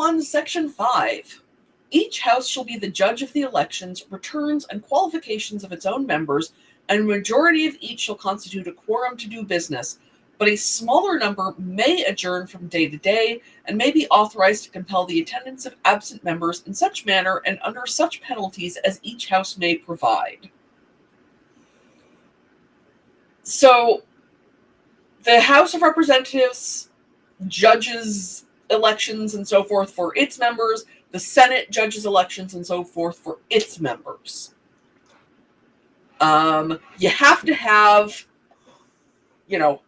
1, Section 5. Each house shall be the judge of the elections, returns, and qualifications of its own members, and a majority of each shall constitute a quorum to do business, but a smaller number may adjourn from day to day, and may be authorized to compel the attendance of absent members in such manner and under such penalties as each house may provide. So, the House of Representatives judges elections and so forth for its members. The Senate judges elections and so forth for its members. You have to have,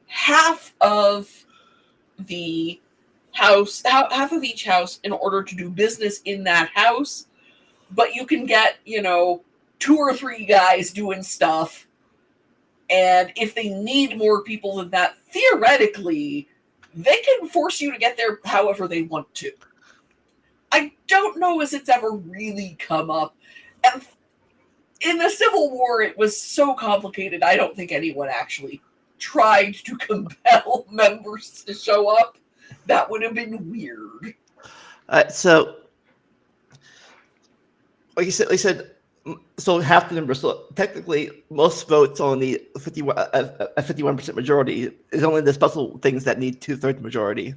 half of the house, half of each house in order to do business in that house. But you can get, 2 or 3 guys doing stuff. And if they need more people than that, theoretically, they can force you to get there however they want to. I don't know as it's ever really come up. And in the Civil War, it was so complicated, I don't think anyone actually tried to compel members to show up. That would have been weird. So, like you said, so half the numbers. So technically, most votes only need a 51% majority. It's only the special things that need 2/3 majority.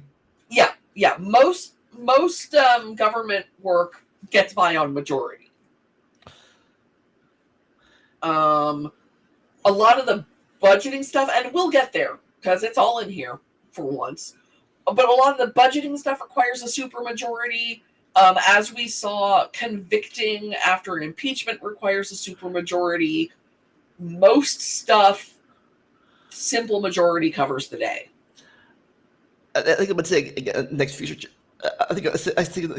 Yeah. Most government work gets by on majority. A lot of the budgeting stuff, and we'll get there because it's all in here for once. But a lot of the budgeting stuff requires a supermajority. As we saw, convicting after an impeachment requires a supermajority. Most stuff, simple majority covers the day. I think I'm going to say again, next future. I think I'm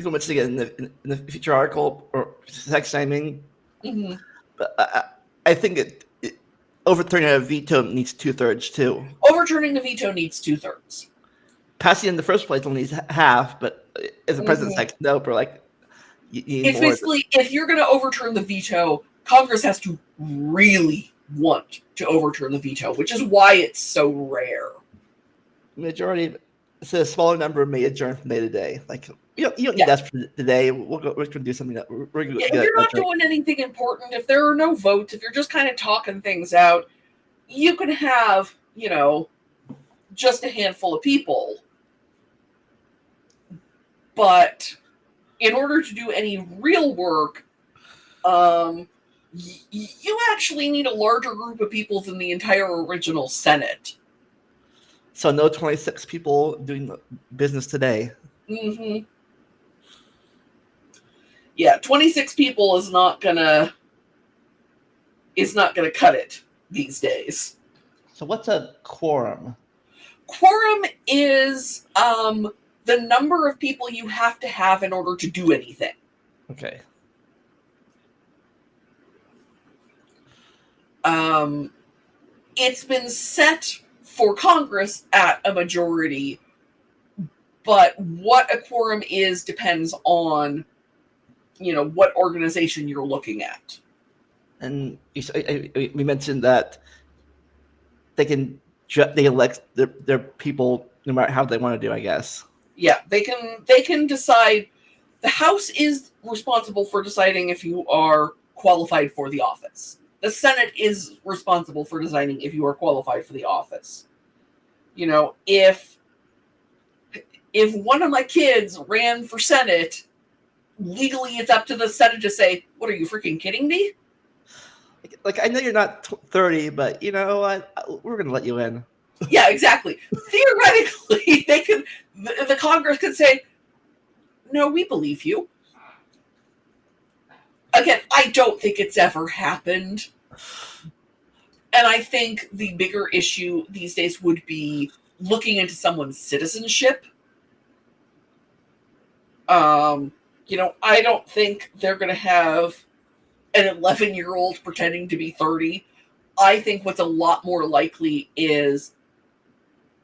going to say again in the future article or next timing. Mm-hmm. But I think overturning a veto needs 2/3 too. Overturning the veto needs 2/3. Passing in the first place only needs half, but if the president's like, nope, or like, you need more. Basically, if you're going to overturn the veto, Congress has to really want to overturn the veto, which is why it's so rare. Majority, so a smaller number may adjourn from day to day. Like, you don't need that for today. We're going to do something that we're going to if you're not doing anything important, if there are no votes, if you're just kind of talking things out, you can have, just a handful of people. But in order to do any real work, you actually need a larger group of people than the entire original Senate. So no 26 people doing business today. Mm-hmm. Yeah, 26 people is not gonna cut it these days. So what's a quorum? Quorum is the number of people you have to have in order to do anything. Okay. It's been set for Congress at a majority, but what a quorum is depends on, what organization you're looking at. And we mentioned that they elect their people no matter how they want to do, I guess. Yeah, they can decide. The House is responsible for deciding if you are qualified for the office. The Senate is responsible for deciding if you are qualified for the office. If one of my kids ran for Senate, legally it's up to the Senate to say, "What, are you freaking kidding me?" Like, I know you're not 30, but you know what? We're going to let you in. Yeah, exactly. Theoretically, the Congress could say, "No, we believe you." Again, I don't think it's ever happened. And I think the bigger issue these days would be looking into someone's citizenship. I don't think they're going to have an 11-year-old pretending to be 30. I think what's a lot more likely is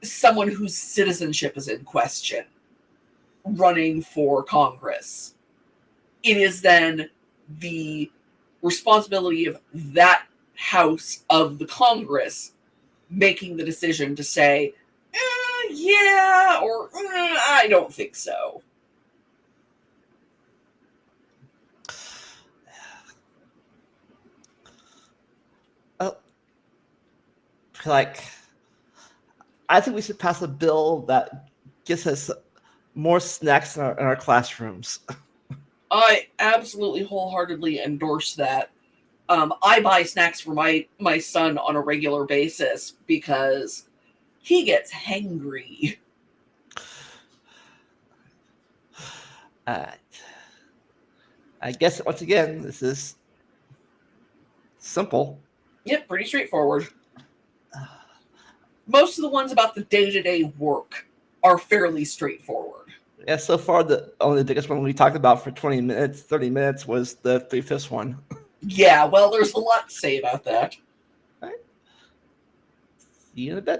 someone whose citizenship is in question running for Congress. It is then the responsibility of that house of the Congress making the decision to say, yeah, or I don't think so. like, I think we should pass a bill that gets us more snacks in our classrooms. I absolutely wholeheartedly endorse that. I buy snacks for my son on a regular basis because he gets hangry. I guess once again, this is simple. Yep, pretty straightforward. Most of the ones about the day-to-day work are fairly straightforward. Yeah, so far the only biggest one we talked about for 20 minutes, 30 minutes was the 3/5 one. Yeah, well, there's a lot to say about that. All right. See you in a bit.